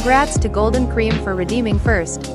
Congrats to Golden Cream for redeeming first.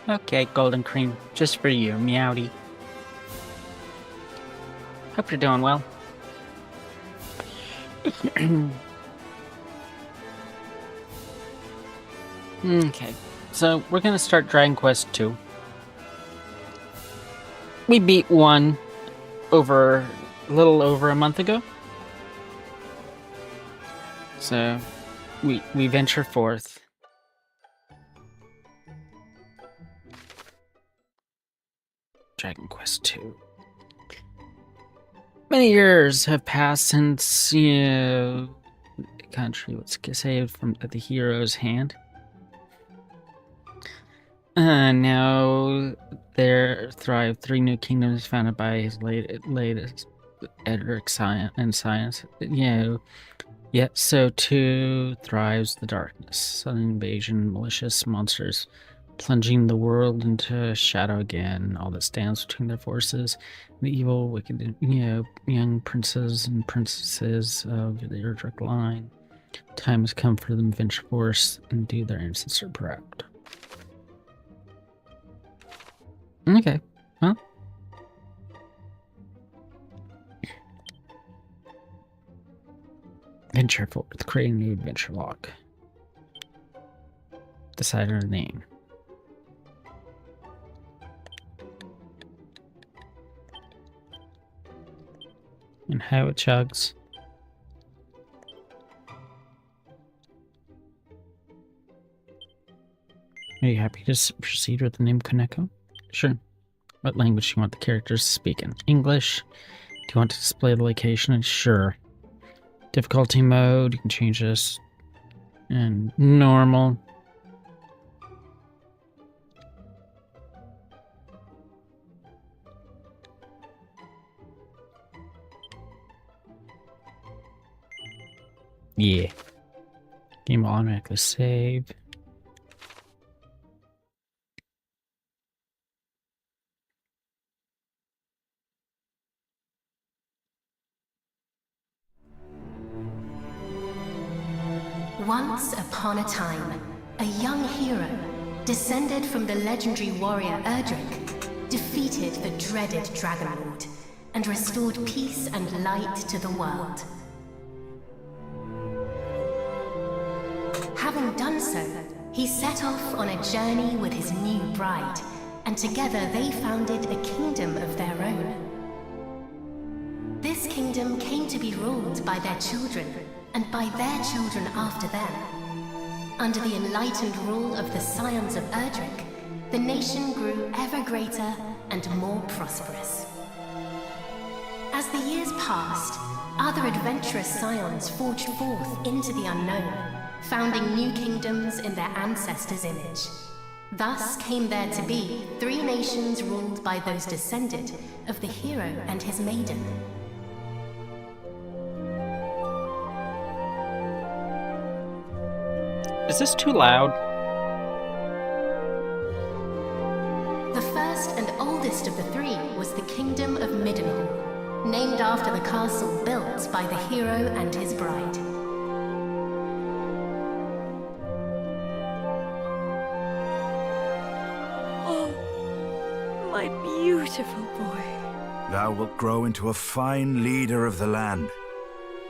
Okay, Golden Cream, just for you, Meowdy. Hope you're doing well. Okay, so we're gonna start Dragon Quest 2. We beat 1 a little over a month ago. So we venture forth. Dragon Quest 2. Many years have passed since, the country was saved from the hero's hand. Now there thrive 3 new kingdoms founded by his latest Edric science. Yet so too thrives the darkness. Sudden invasion, malicious monsters plunging the world into shadow again. All that stands between their forces, the evil, wicked, young princes and princesses of the Erdrick line. Time has come for them to venture forth and do their ancestor proud. Okay, well. Venture forth, create a new adventure log. Decide on a name. And how it chugs. Are you happy to proceed with the name Koneko? Sure. What language do you want the characters to speak in? English? Do you want to display the location? Sure. Difficulty mode, you can change this. And normal. Yeah. Game will automatically save. Once upon a time, a young hero, descended from the legendary warrior Erdrick, defeated the dreaded Dragon Lord and restored peace and light to the world. Having done so, he set off on a journey with his new bride, and together they founded a kingdom of their own. This kingdom came to be ruled by their children, and by their children after them. Under the enlightened rule of the Scions of Erdrick, the nation grew ever greater and more prosperous. As the years passed, other adventurous Scions forged forth into the unknown, founding new kingdoms in their ancestors' image. Thus came there to be 3 nations ruled by those descended of the hero and his maiden. Is this too loud? The first and oldest of the 3 was the Kingdom of Middenhall, named after the castle built by the hero and his bride. Oh, my beautiful boy. Thou wilt grow into a fine leader of the land.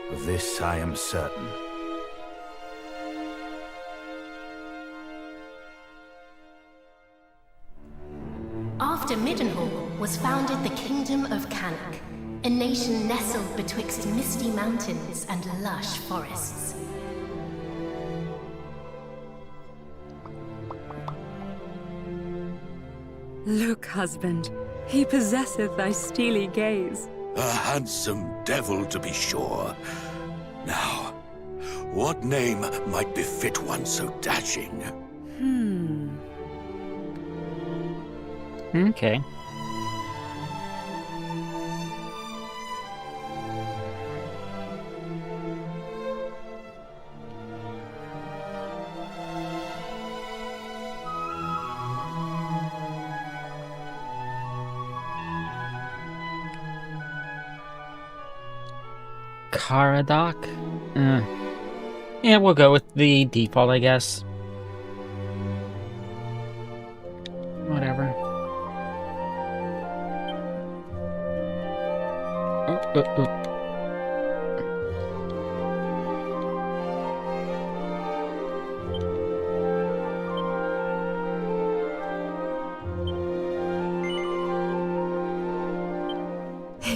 Of this I am certain. After Middenhall was founded the Kingdom of Cannock, a nation nestled betwixt misty mountains and lush forests. Look, husband, he possesseth thy steely gaze. A handsome devil, to be sure. Now, what name might befit one so dashing? Okay. Caradoc? Yeah, we'll go with the default, I guess. It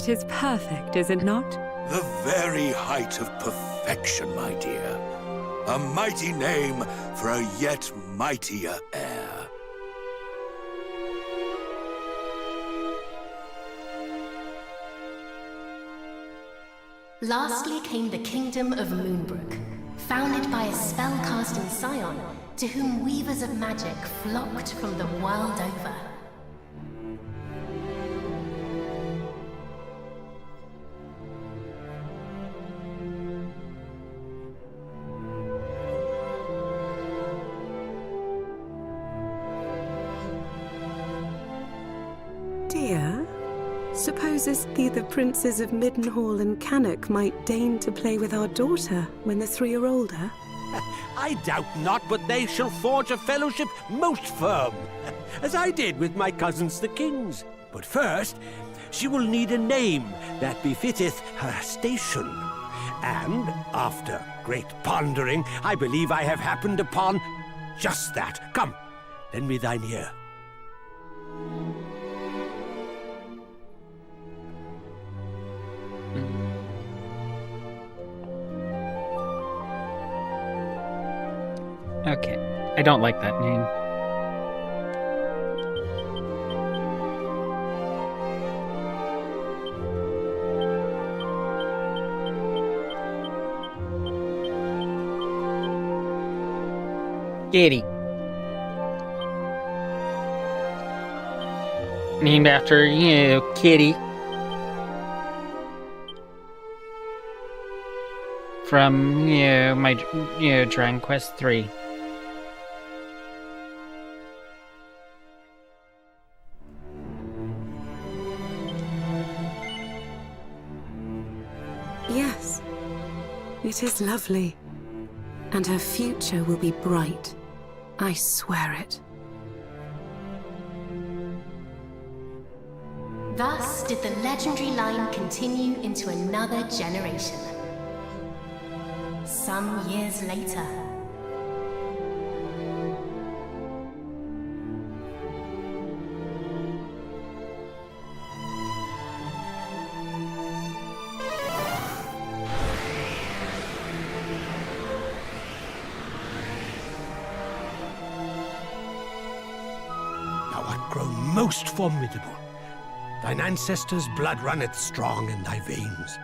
is perfect, is it not? The very height of perfection, my dear. A mighty name for a yet mightier heir. Lastly came the kingdom of Moonbrook, founded by a spellcasting scion to whom weavers of magic flocked from the world over. Dear, supposest thee the princes of Middenhall and Cannock might deign to play with our daughter when the three are older? I doubt not but they shall forge a fellowship most firm, as I did with my cousins the kings. But first, she will need a name that befitteth her station. And, after great pondering, I believe I have happened upon just that. Come, lend me thine ear. Okay, I don't like that name. Kitty. Named after, Kitty. From, my, Dragon Quest 3. Yes, it is lovely. And her future will be bright. I swear it. Thus did the legendary line continue into another generation. Some years later, Thou art grown most formidable. Thine ancestors' blood runneth strong in thy veins.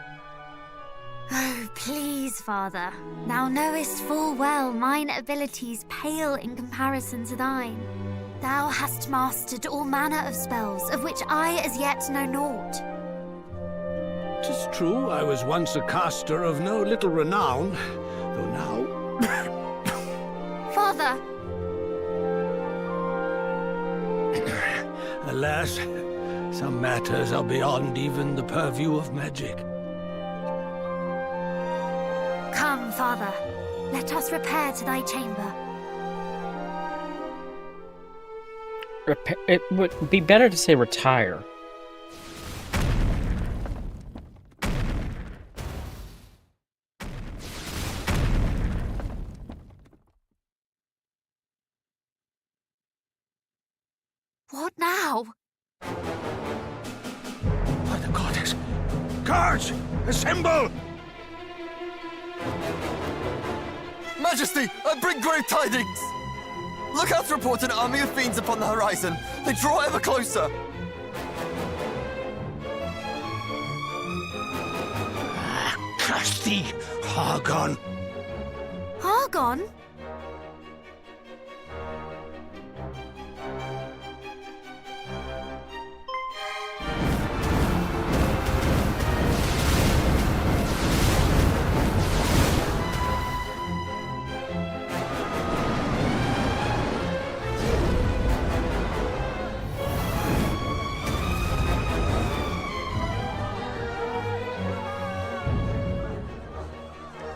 Oh, please, Father. Thou knowest full well mine abilities pale in comparison to thine. Thou hast mastered all manner of spells, of which I as yet know naught. 'Tis true I was once a caster of no little renown, though now... Father! Alas, some matters are beyond even the purview of magic. Come, Father. Let us repair to thy chamber. It would be better to say retire. What now? By the goddess! Guards! Assemble! Majesty, I bring grave tidings! Lookouts report an army of fiends upon the horizon. They draw ever closer. Curse thee, Hargon! Hargon?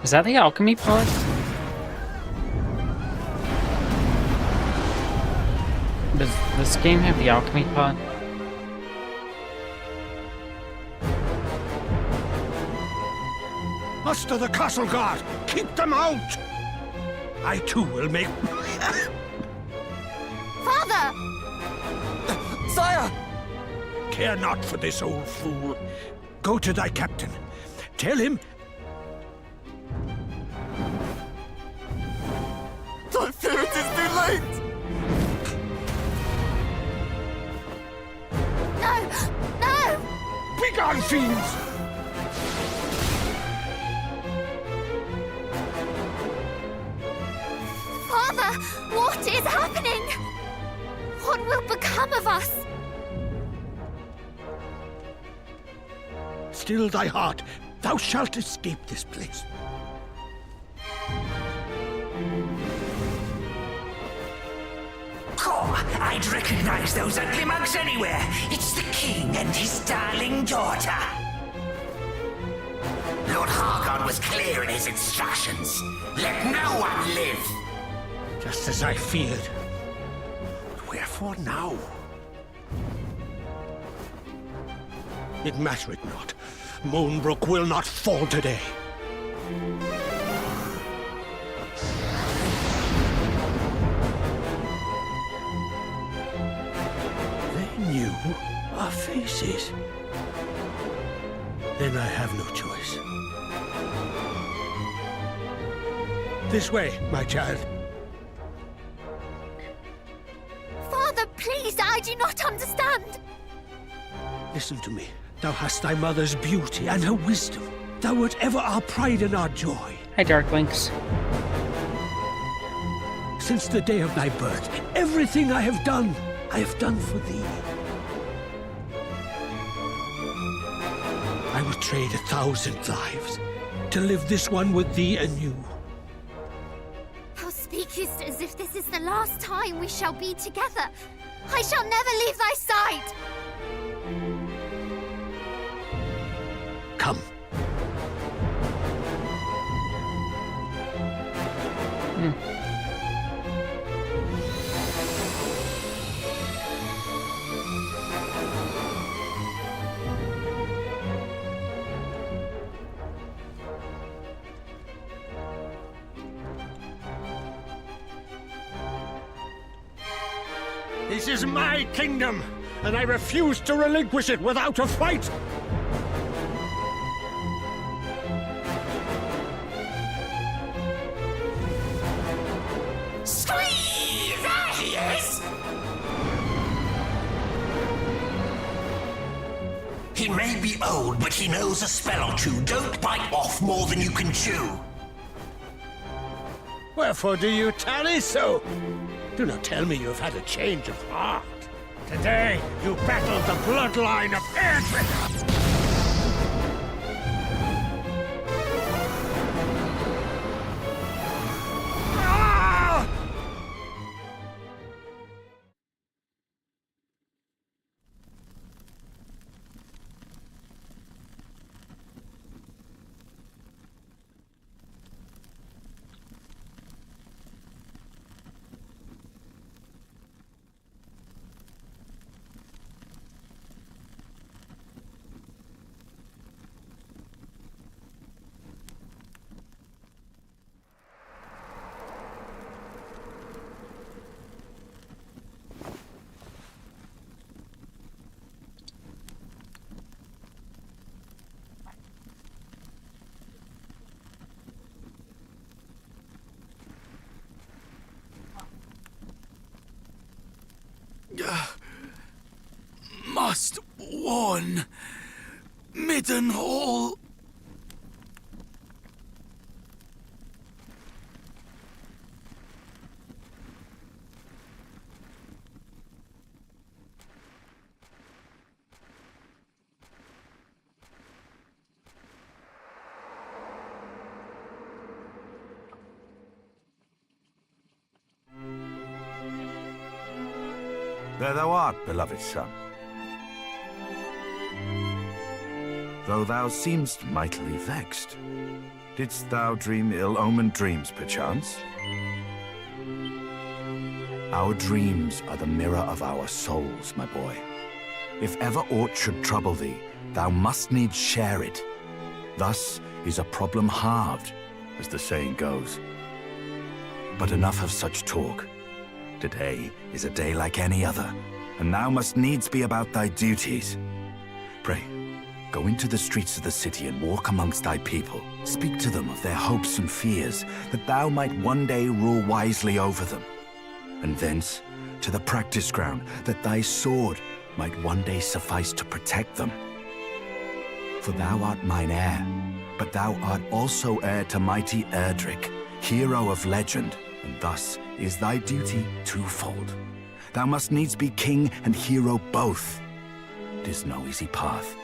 Is that the alchemy pod? Does this game have the alchemy pod? Muster the castle guard! Keep them out! I too will make... Father! Sire! Care not for this old fool. Go to thy captain. Tell him... I fear it is too late! No! No! Begone, fiends! Father! What is happening? What will become of us? Still thy heart. Thou shalt escape this place. I'd recognize those ugly mugs anywhere. It's the king and his darling daughter. Lord Harkon was clear in his instructions. Let no one live. Just as I feared. Wherefore now? It mattereth not. Moonbrook will not fall today. They knew our faces. Then I have no choice. This way, my child. Father, please, I do not understand. Listen to me. Thou hast thy mother's beauty and her wisdom. Thou wert ever our pride and our joy. Hi, Darklings. Since the day of thy birth, everything I have done for thee. I would trade 1,000 lives to live this one with thee anew. Thou speakest as if this is the last time we shall be together. I shall never leave thy side. Come. This is my kingdom, and I refuse to relinquish it without a fight! Squeeze! There he is! He may be old, but he knows a spell or two. Don't bite off more than you can chew. Wherefore do you tarry so? Do not tell me you have had a change of heart. Today, you battled the bloodline of Edric! Must warn Middenhall. There thou art, beloved son. Though thou seemst mightily vexed, didst thou dream ill-omened dreams, perchance? Our dreams are the mirror of our souls, my boy. If ever aught should trouble thee, thou must needs share it. Thus, is a problem halved, as the saying goes. But enough of such talk. Today is a day like any other, and thou must needs be about thy duties. Pray, go into the streets of the city and walk amongst thy people. Speak to them of their hopes and fears, that thou might one day rule wisely over them. And thence to the practice ground, that thy sword might one day suffice to protect them. For thou art mine heir, but thou art also heir to mighty Erdrick, hero of legend, and thus is thy duty twofold. Thou must needs be king and hero both. 'Tis no easy path,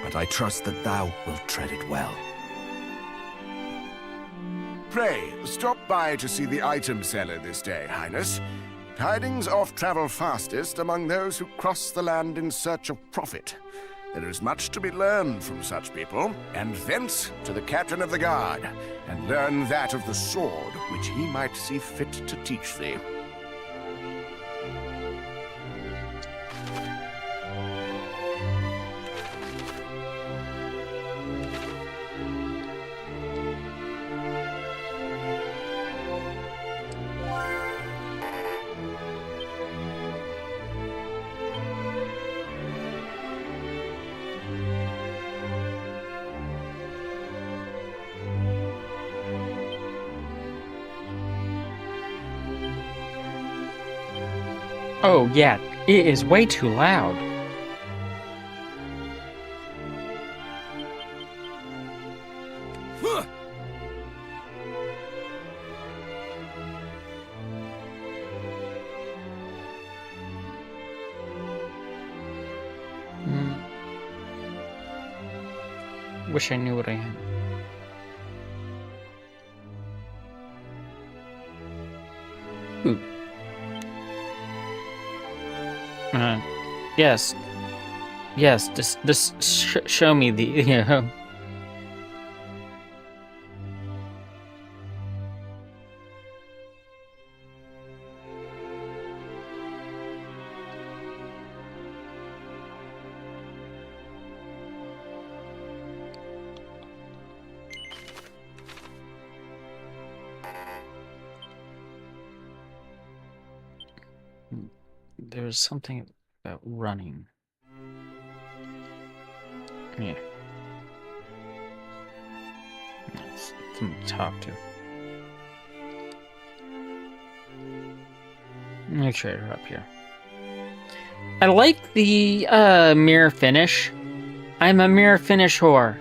but I trust that thou wilt tread it well. Pray, stop by to see the item seller this day, Highness. Tidings oft travel fastest among those who cross the land in search of profit. There is much to be learned from such people, and thence to the captain of the guard, and learn that of the sword which he might see fit to teach thee. Oh, yeah, it is way too loud. Wish I knew what I had. Ooh. Yes. Yes, just show me the, you know. There's something about running. Yeah. That's something to talk to. Let me trade her up here. I like the mirror finish. I'm a mirror finish whore.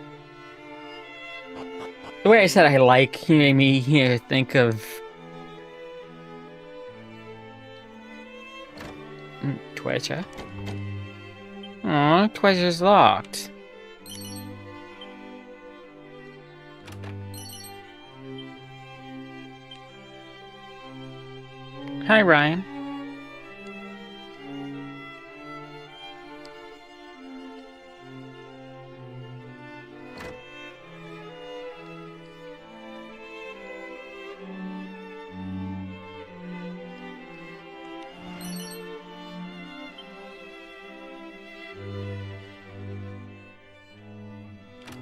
The way I said I like, you made me, you know, think of Twitcher. Aw, Twitcher's locked. Hi, Ryan.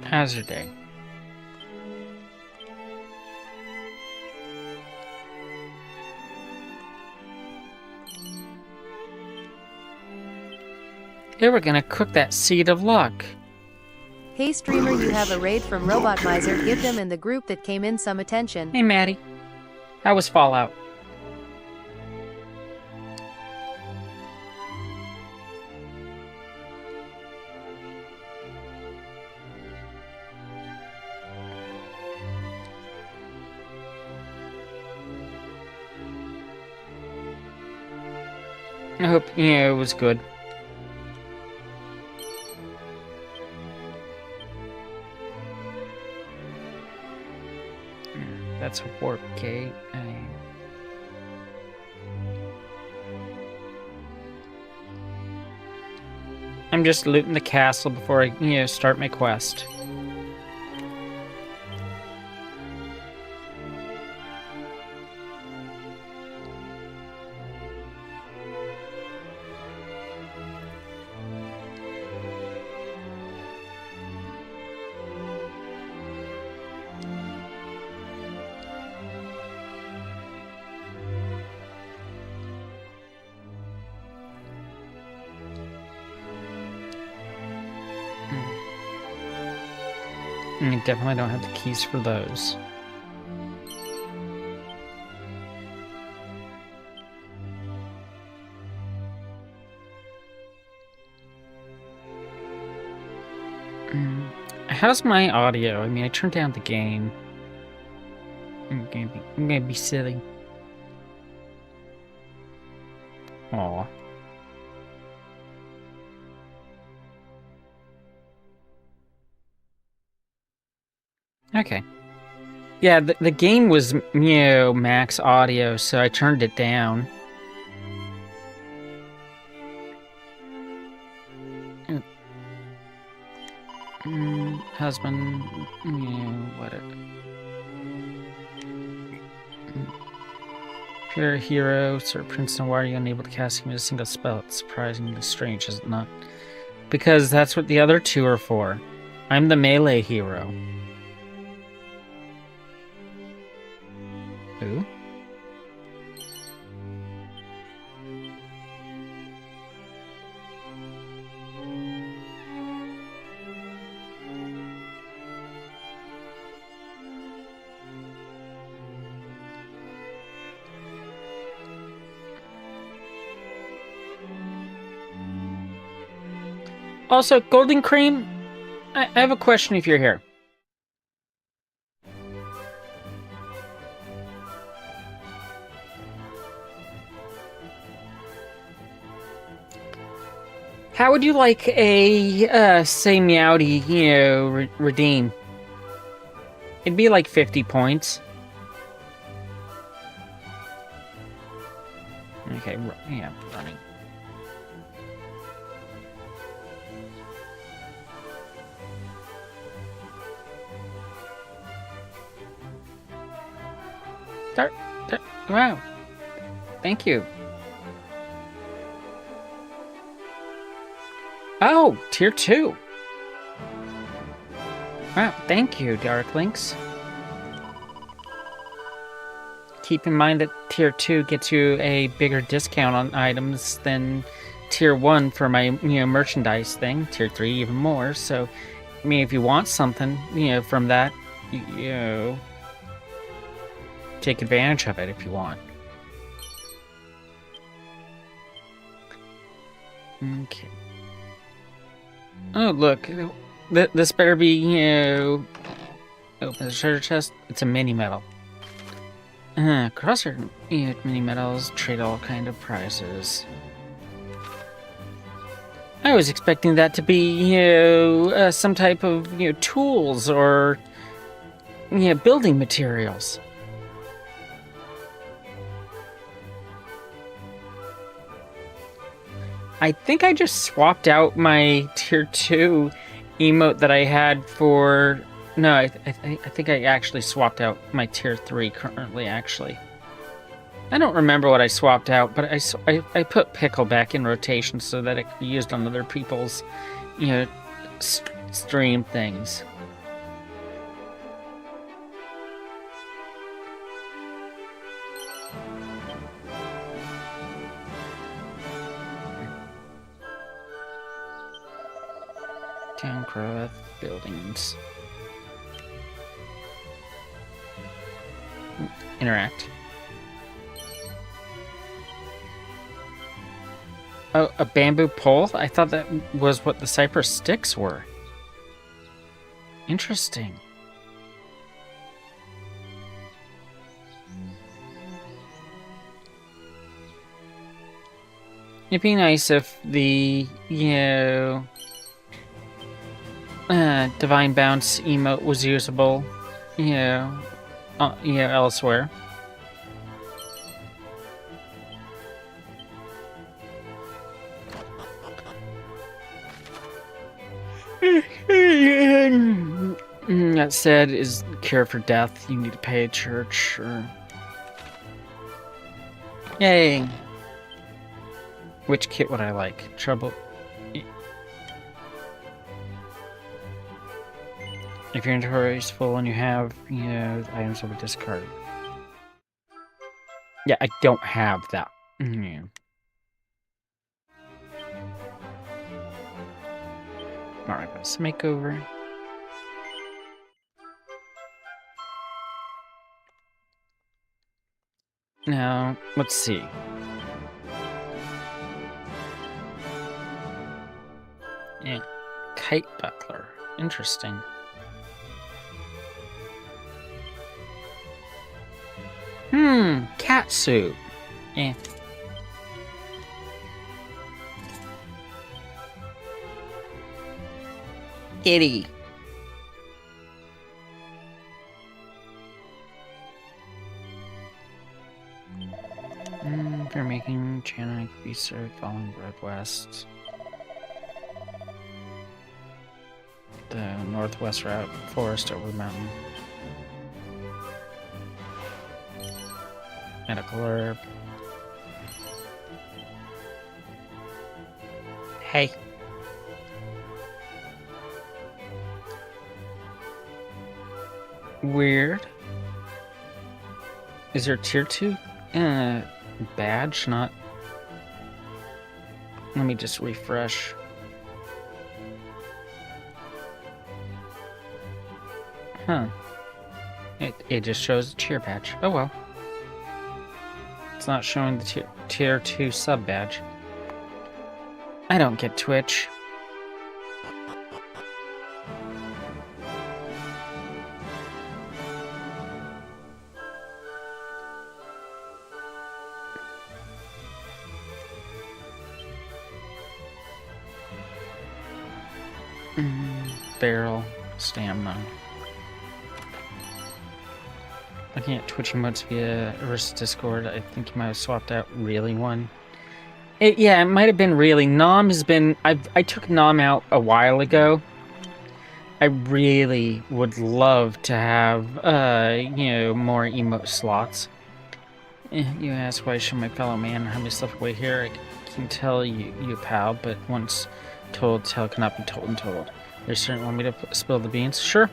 How's your day? Here we're gonna cook that seed of luck. Hey streamer, you have a raid from Robot Miser. Give them in the group that came in some attention. Hey, Maddie. How was Fallout? I hope, yeah, it was good. That's a warp gate. I'm just looting the castle before I, you know, start my quest. I definitely don't have the keys for those. How's my audio? I mean, I turned down the gain. I'm gonna be silly. Aw. Okay. Yeah, the game was, max audio, so I turned it down. Husband, what? If you're a hero, Sir Princeton, why are you unable to cast him with a single spell? It's surprisingly strange, is it not? Because that's what the other two are for. I'm the melee hero. Who? Also, Golden Cream, I have a question if you're here. How would you like a, say, Meowdy, redeem? It'd be like 50 points. Okay, yeah, running. Wow. Thank you. Oh, tier 2. Wow, thank you, Dark Lynx. Keep in mind that tier 2 gets you a bigger discount on items than tier 1 for my, merchandise thing. Tier 3 even more. So, I mean, if you want something, from that, take advantage of it if you want. Okay. Oh, look. This better be, open the treasure chest. It's a mini medal. Cross your mini medals, trade all kind of prizes. I was expecting that to be, some type of, tools or, building materials. I think I just swapped out my tier 2 emote that I had for... No, I think I actually swapped out my tier 3 currently, actually. I don't remember what I swapped out, but I put Pickle back in rotation so that it could be used on other people's, stream things. Towncraft buildings. Interact. Oh, a bamboo pole? I thought that was what the cypress sticks were. Interesting. It'd be nice if the, Divine Bounce emote was usable, elsewhere. That said, is cure for death. You need to pay a church, or... Yay! Which kit would I like? Trouble... If your inventory is full and you have, items will be discarded. Yeah, I don't have that. Alright, let's makeover. Now, let's see. Yeah, kite buckler. Interesting. Cat suit. Eh. Kitty. If you're making channel could be served following Red West. The northwest route, forest over the mountain. Medical herb. Hey. Weird. Is there tier 2? Badge, not... Let me just refresh. Huh. It just shows the tier badge. Oh well. It's not showing the tier 2 sub badge. I don't get Twitch. Barrel, stamina. Looking at Twitch emotes via versus Discord, I think you might have swapped out really one. Yeah, it might have been really. Nom has been... I took Nom out a while ago. I really would love to have, you know, more emote slots. You ask why should my fellow man have my stuff away here? I can tell you pal, but once told, tell cannot be told and told. You certainly want me to spill the beans? Sure.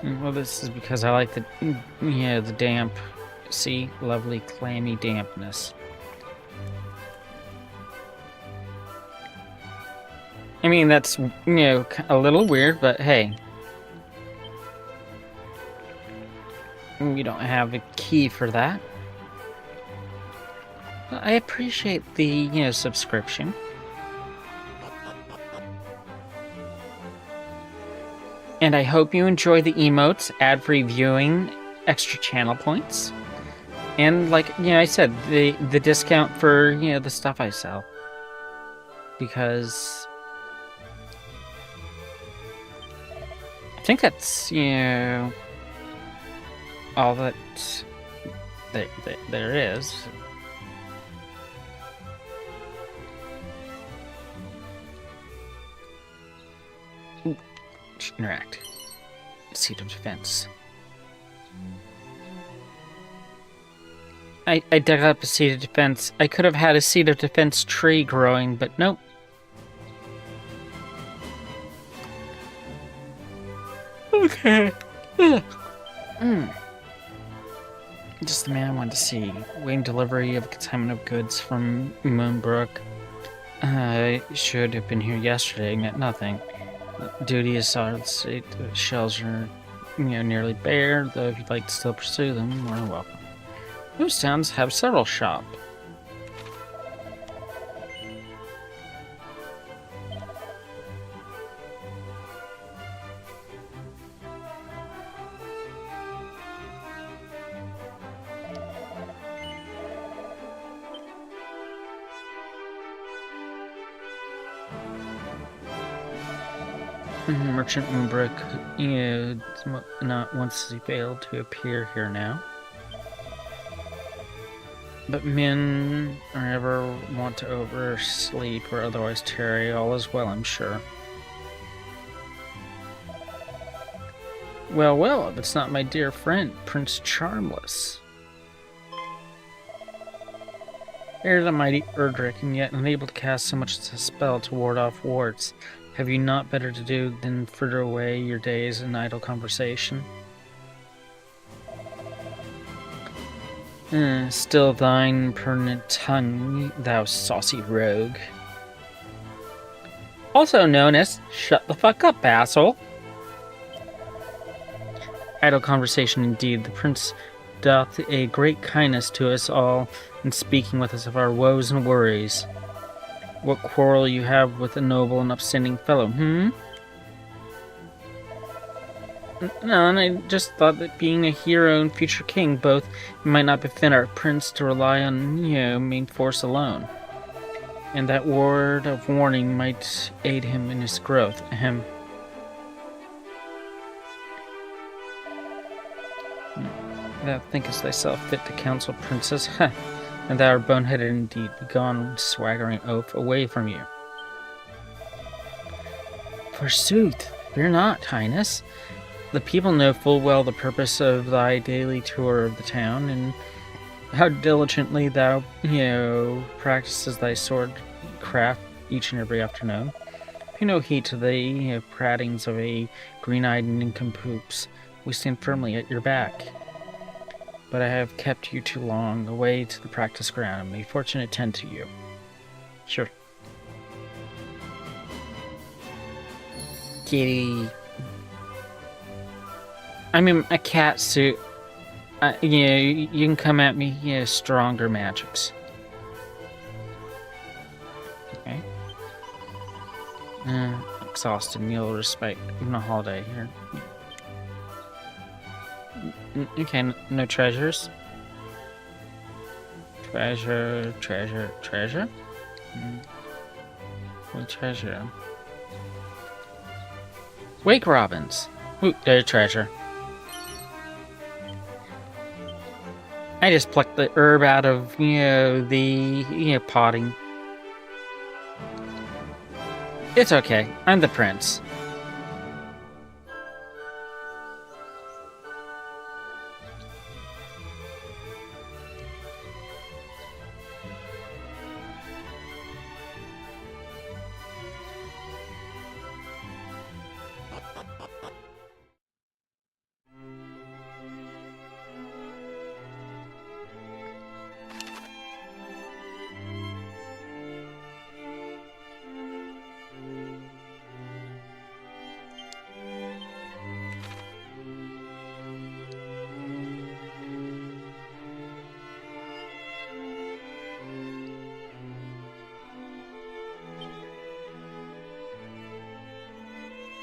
Well, this is because I like the, yeah, the damp, see, lovely clammy dampness. I mean, that's, you know, a little weird, but hey. We don't have a key for that. I appreciate the, you know, subscription. And I hope you enjoy the emotes, ad-free viewing, extra channel points. And like, you know, I said, the discount for, you know, the stuff I sell. Because I think that's, you know, all that there is. Interact. Seat of defense. I dug up a seat of defense. I could have had a seat of defense tree growing, but nope. Okay. Just the man I wanted to see. Waiting delivery of consignment of goods from Moonbrook. I should have been here yesterday and got nothing. Duty is solid state. The shells are, you know, nearly bare, though if you'd like to still pursue them, more than welcome. Most towns have several shops. Merchant Moonbrook, you know, not once he failed to appear here now. But men or ever want to oversleep or otherwise tarry, all is well, I'm sure. Well, well, if it's not my dear friend, Prince Charmless. Heir the mighty Erdrick, and yet unable to cast so much as a spell to ward off wards. Have you not better to do than fritter away your days in idle conversation? Still thine pertinent tongue, thou saucy rogue. Also known as, shut the fuck up, asshole. Idle conversation indeed. The prince doth a great kindness to us all in speaking with us of our woes and worries. What quarrel you have with a noble and upstanding fellow, No, and I just thought that being a hero and future king, both might not befit our prince to rely on, main force alone. And that word of warning might aid him in his growth. Ahem. Thou thinkest thyself fit to counsel, princess? Ha! And thou art boneheaded indeed. Begone, swaggering oaf, away from you. Forsooth, fear not, highness. The people know full well the purpose of thy daily tour of the town, and how diligently thou, practices thy sword craft each and every afternoon. Pay no heed to the pratings of a green-eyed nincompoops. We stand firmly at your back. But I have kept you too long away to the practice ground, and may fortune attend to you. Sure. Kitty. I mean, a cat suit. You can come at me, stronger magics. Okay. Exhausted, meal respite, even a holiday here. Okay, no treasures. Treasure. What treasure? Wake robins. Ooh, there's treasure. I just plucked the herb out of, the, potting. It's okay. I'm the prince.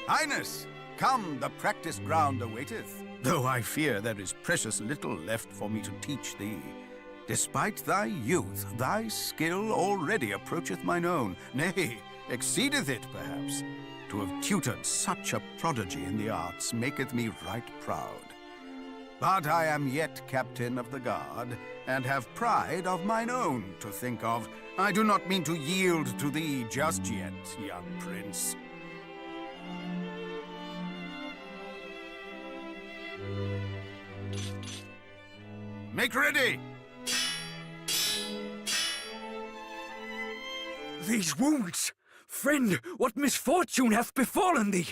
Highness, come, the practice ground awaiteth, though I fear there is precious little left for me to teach thee. Despite thy youth, thy skill already approacheth mine own, nay, exceedeth it, perhaps. To have tutored such a prodigy in the arts maketh me right proud. But I am yet captain of the guard, and have pride of mine own to think of. I do not mean to yield to thee just yet, young prince. Make ready! These wounds! Friend, what misfortune hath befallen thee?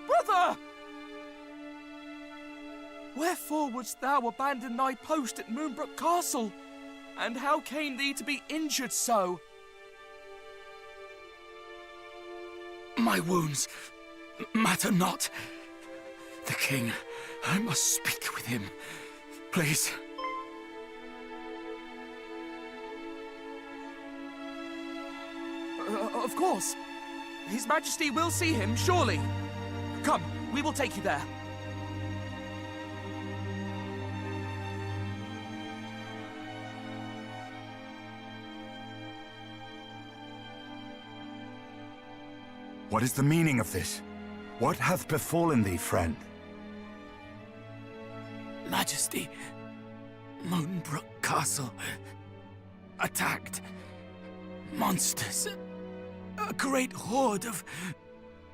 Brother! Wherefore wouldst thou abandon thy post at Moonbrook Castle? And how came thee to be injured so? My wounds matter not. The king, I must speak with him. Please. Of course. His Majesty will see him, surely. Come, we will take you there. What is the meaning of this? What hath befallen thee, friend? Majesty, Moonbrook Castle. Attacked. Monsters. A great horde of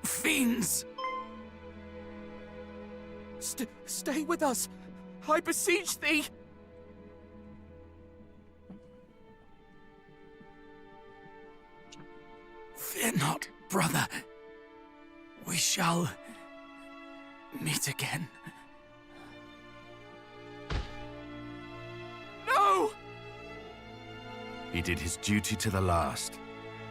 fiends. Stay with us. I beseech thee. Fear not. brother, we shall meet again. No! He did his duty to the last,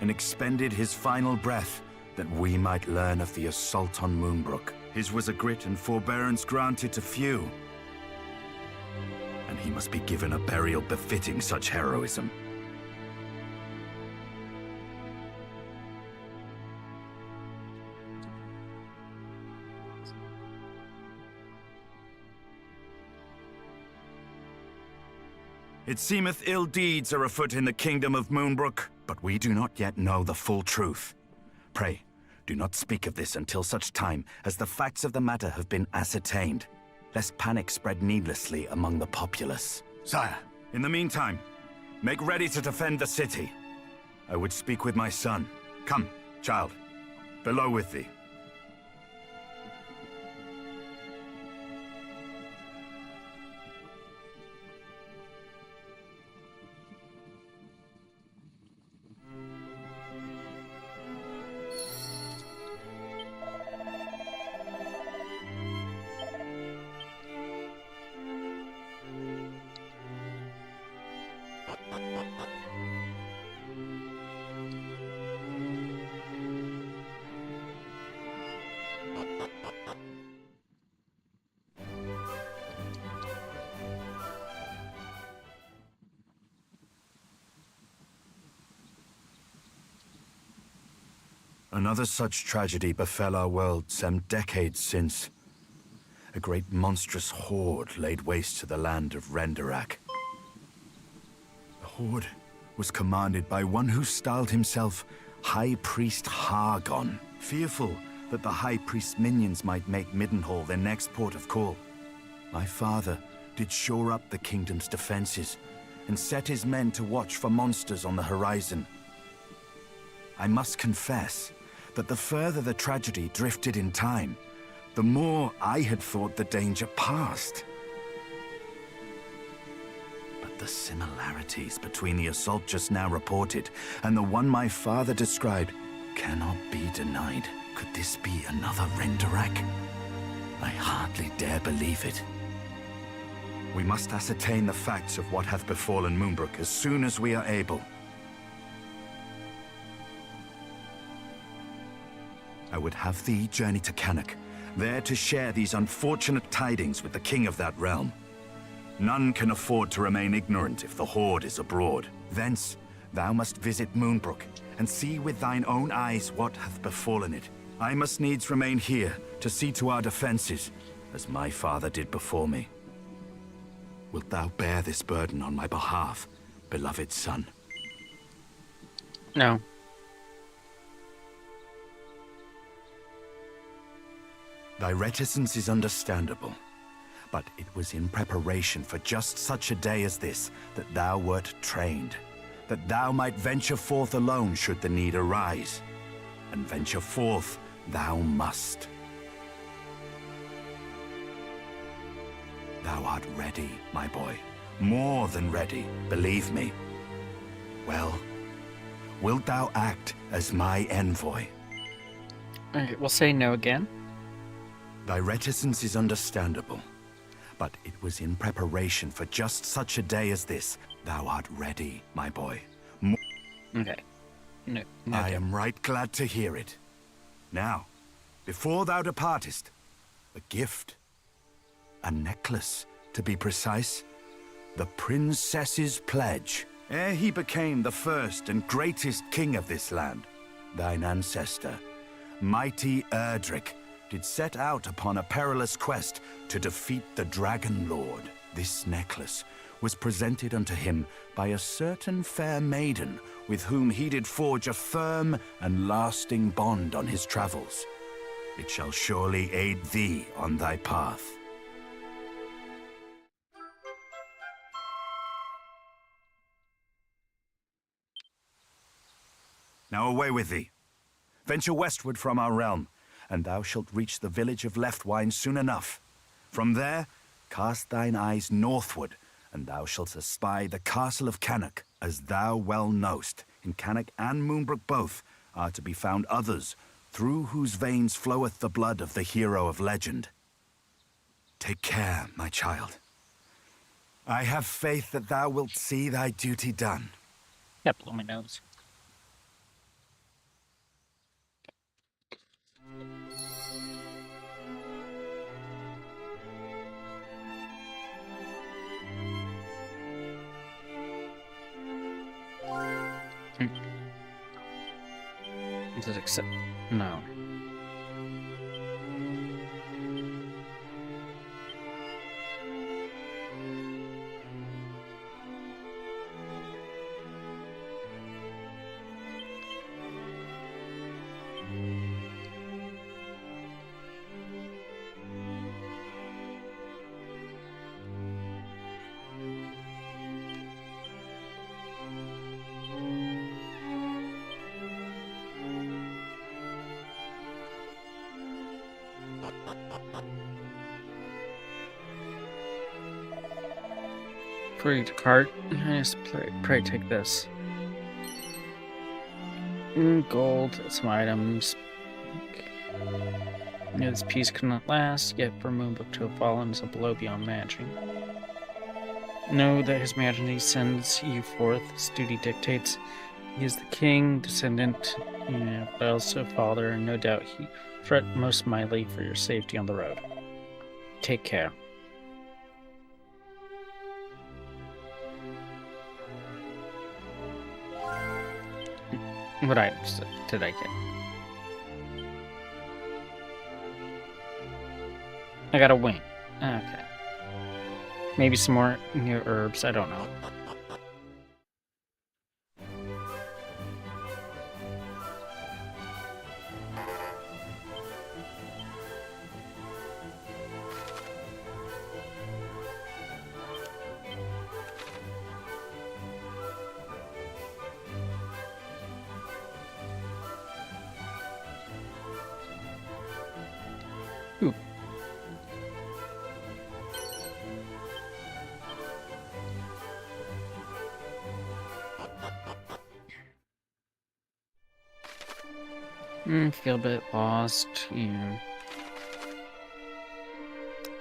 and expended his final breath that we might learn of the assault on Moonbrook. His was a grit and forbearance granted to few, and he must be given a burial befitting such heroism. It seemeth ill deeds are afoot in the kingdom of Moonbrook, but we do not yet know the full truth. Pray, do not speak of this until such time as the facts of the matter have been ascertained, lest panic spread needlessly among the populace. Sire, in the meantime, make ready to defend the city. I would speak with my son. Come, child, below with thee. Another such tragedy befell our world some decades since. A great monstrous horde laid waste to the land of Renderak. The horde was commanded by one who styled himself High Priest Hargon, fearful that the High Priest's minions might make Middenhall their next port of call. My father did shore up the kingdom's defenses and set his men to watch for monsters on the horizon. I must confess that the further the tragedy drifted in time, the more I had thought the danger past. But the similarities between the assault just now reported and the one my father described cannot be denied. Could this be another Renderak? I hardly dare believe it. We must ascertain the facts of what hath befallen Moonbrook as soon as we are able. I would have thee journey to Cannock, there to share these unfortunate tidings with the king of that realm. None can afford to remain ignorant if the horde is abroad. Thence, thou must visit Moonbrook, and see with thine own eyes what hath befallen it. I must needs remain here to see to our defenses, as my father did before me. Wilt thou bear this burden on my behalf, beloved son? No. Thy reticence is understandable, but it was in preparation for just such a day as this that thou wert trained, that thou might venture forth alone should the need arise. And venture forth thou must. Thou art ready, my boy. More than ready, believe me. Well, wilt thou act as my envoy? Okay, we'll say no again. Thy reticence is understandable, but it was in preparation for just such a day as this. Thou art ready, my boy. Okay. No. I am right glad to hear it. Now, before thou departest, a gift. A necklace, to be precise. The princess's pledge. Ere he became the first and greatest king of this land, thine ancestor, mighty Erdrick, did set out upon a perilous quest to defeat the Dragon Lord. This necklace was presented unto him by a certain fair maiden with whom he did forge a firm and lasting bond on his travels. It shall surely aid thee on thy path. Now away with thee. Venture westward from our realm, and thou shalt reach the village of Leftwine soon enough. From there, cast thine eyes northward, and thou shalt espy the castle of Cannock. As thou well knowst, in Cannock and Moonbrook both are to be found others, through whose veins floweth the blood of the hero of legend. Take care, my child. I have faith that thou wilt see thy duty done. Yeah, blow my nose. Does it accept? No. Free to cart. Yes, pray take this. Gold, some items. This piece could not last, yet for Moonbook to have fallen is a blow beyond matching. Know that His Majesty sends you forth, his duty dictates. He is the king, descendant, but also father, and no doubt he fret most mightily for your safety on the road. Take care. What items did I get? I got a wing. Okay. Maybe some more new herbs, I don't know. Ooh. Feel a bit lost.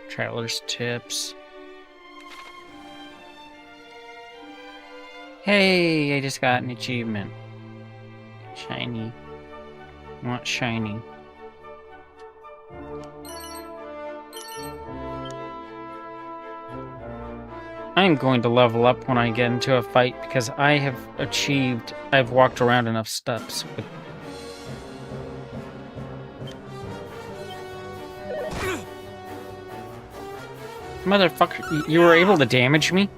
Traveler's tips. Hey, I just got an achievement. Shiny. I want shiny. I'm going to level up when I get into a fight because I've walked around enough steps with. Motherfucker, you were able to damage me?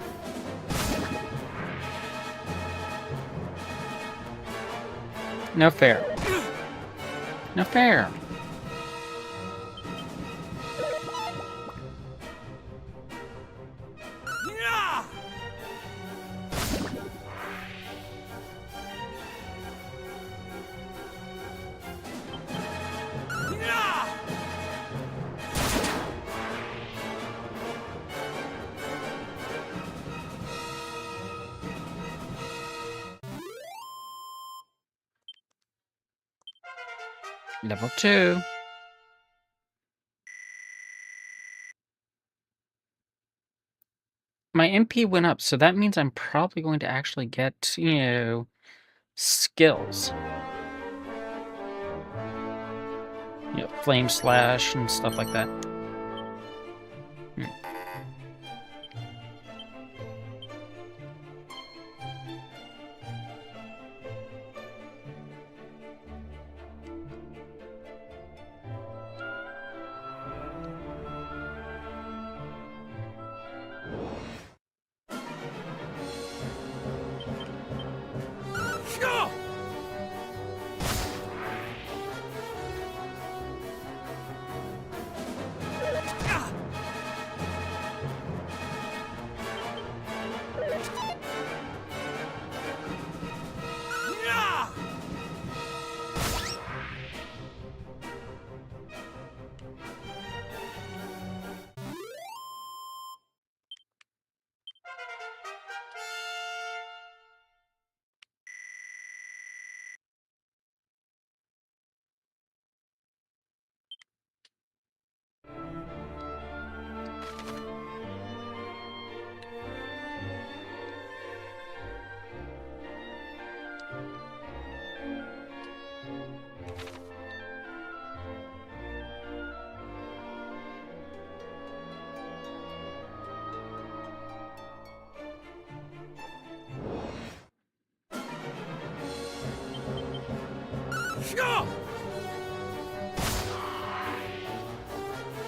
No fair. No fair. Level 2. My MP went up, so that means I'm probably going to actually get, skills. Flame slash and stuff like that.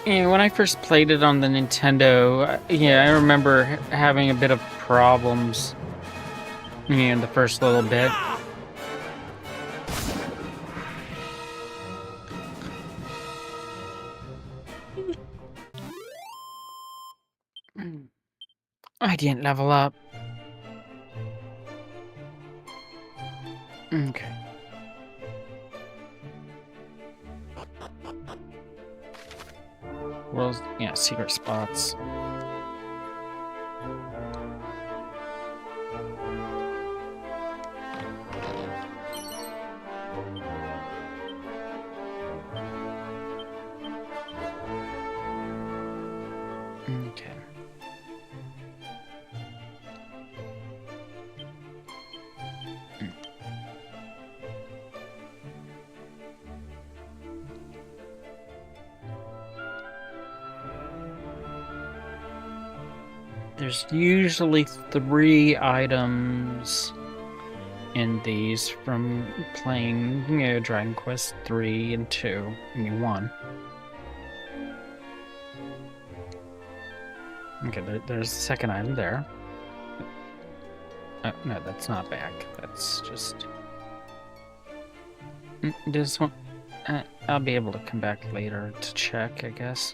Yeah, when I first played it on the Nintendo, yeah, I remember having a bit of problems in the first little bit. I didn't level up. Okay. Well, yeah, secret spots. Okay. There's usually 3 items in these from playing, Dragon Quest 3 and 2 and 1. Okay, there's the second item there. Oh, no, that's not back. That's just... This one... I'll be able to come back later to check, I guess.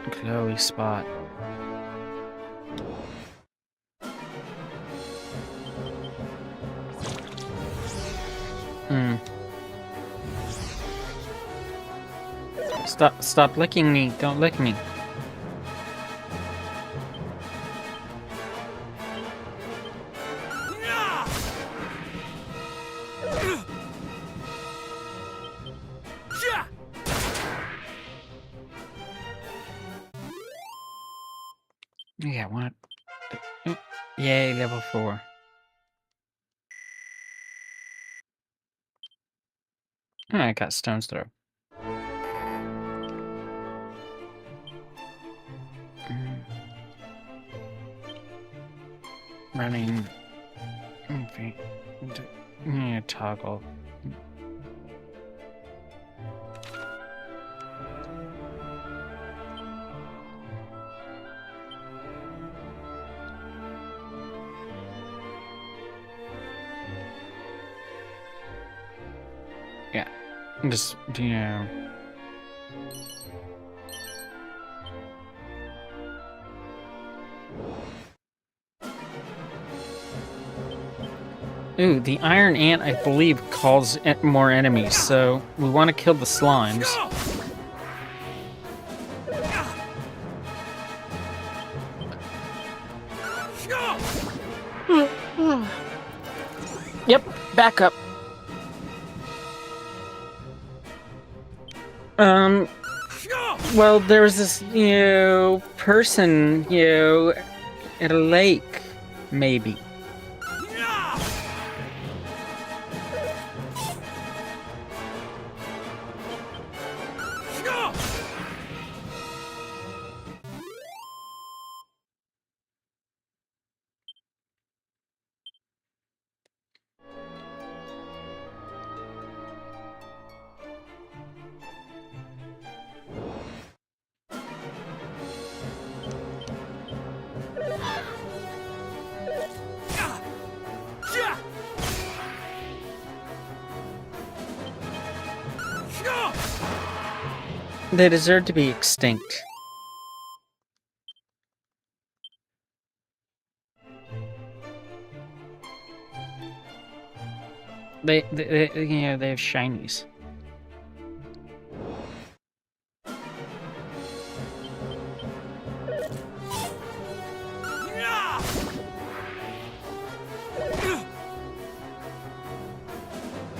Glowy spot. Stop licking me. Don't lick me. Yeah, what? Yay, level 4. Oh, I got stone's throw. Running. Okay. Yeah, toggle. Yeah. Just, Ooh, the Iron Ant, I believe, calls more enemies, so we want to kill the slimes. Yep, back up. Well, there was this, person, at a lake, maybe. They deserve to be extinct. They have shinies.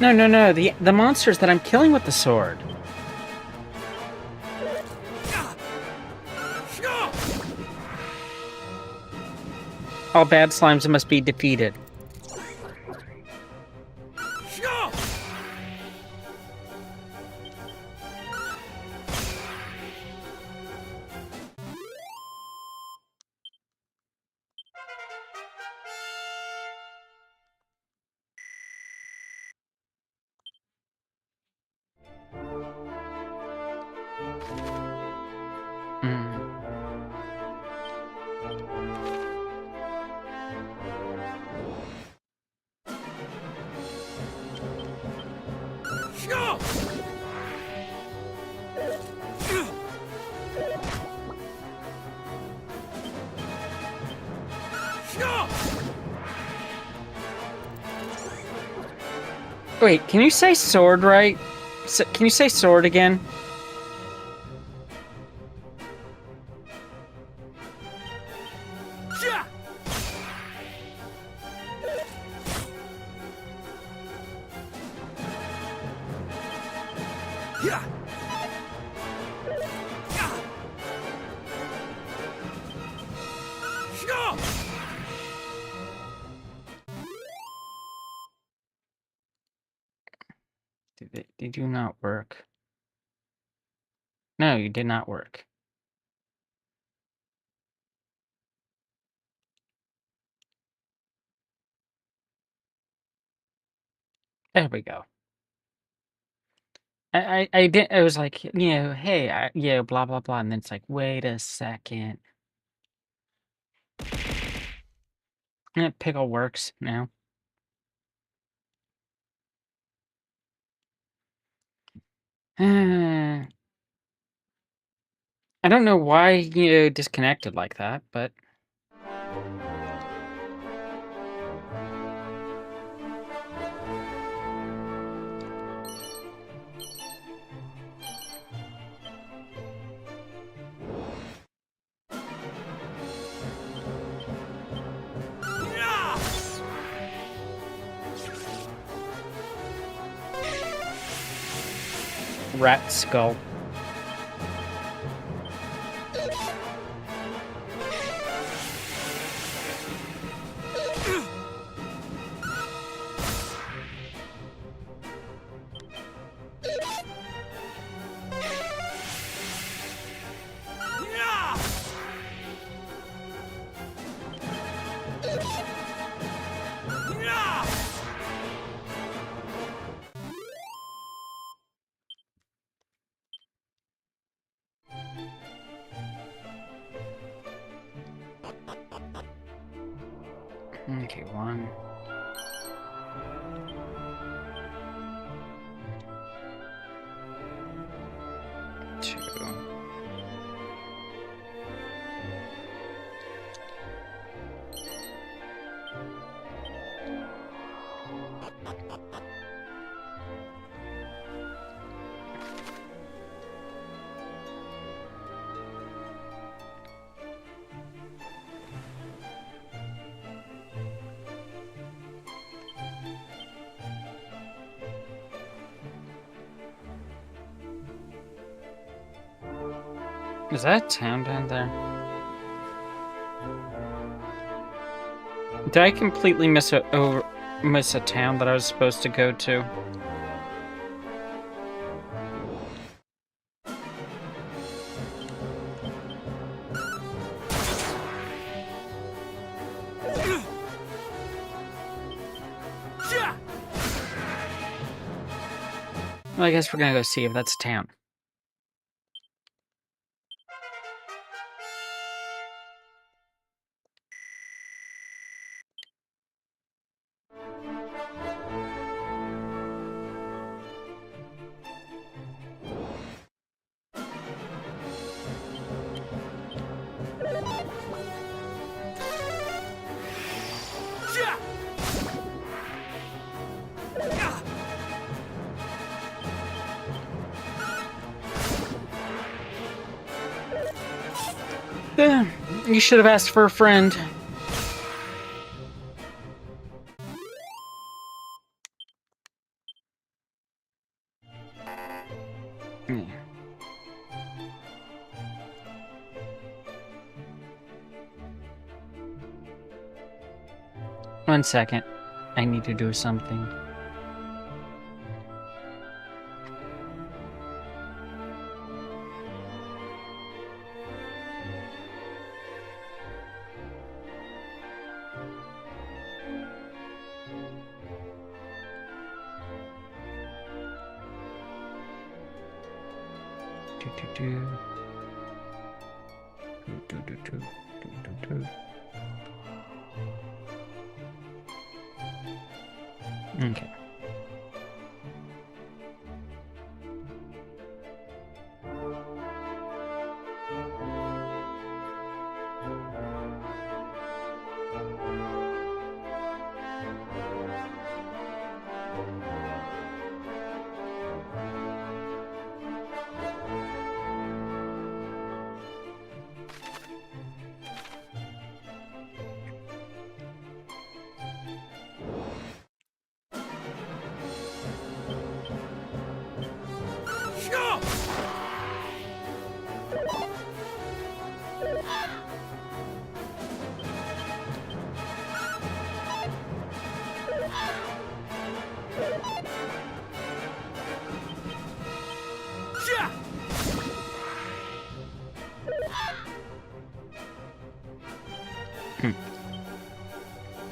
No, the monsters that I'm killing with the sword. All bad slimes must be defeated. Wait, can you say sword right? Can you say sword again? Did you not work? No, you did not work. There we go. I did. I was like, hey, blah blah blah, and then it's like, wait a second. Yeah, pickle works now. I don't know why disconnected like that, but. Rat skull. Okay, 1. 2. Is that a town down there? Did I completely miss a town that I was supposed to go to? Well, I guess we're gonna go see if that's a town. You should have asked for a friend. Yeah. One second. I need to do something. Okay.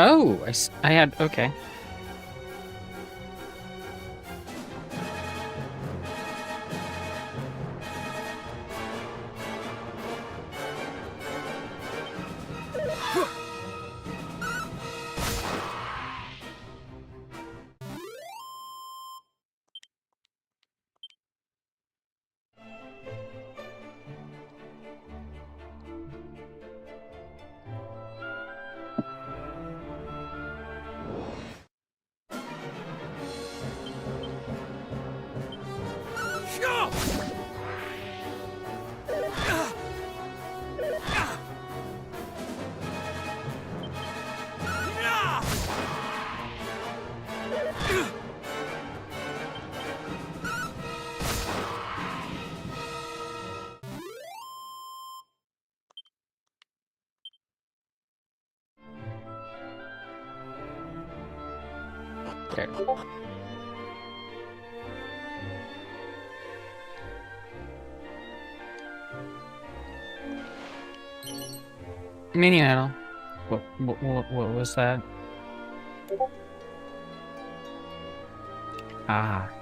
Oh, I had, okay. There. Mini medal. What was that? Ah.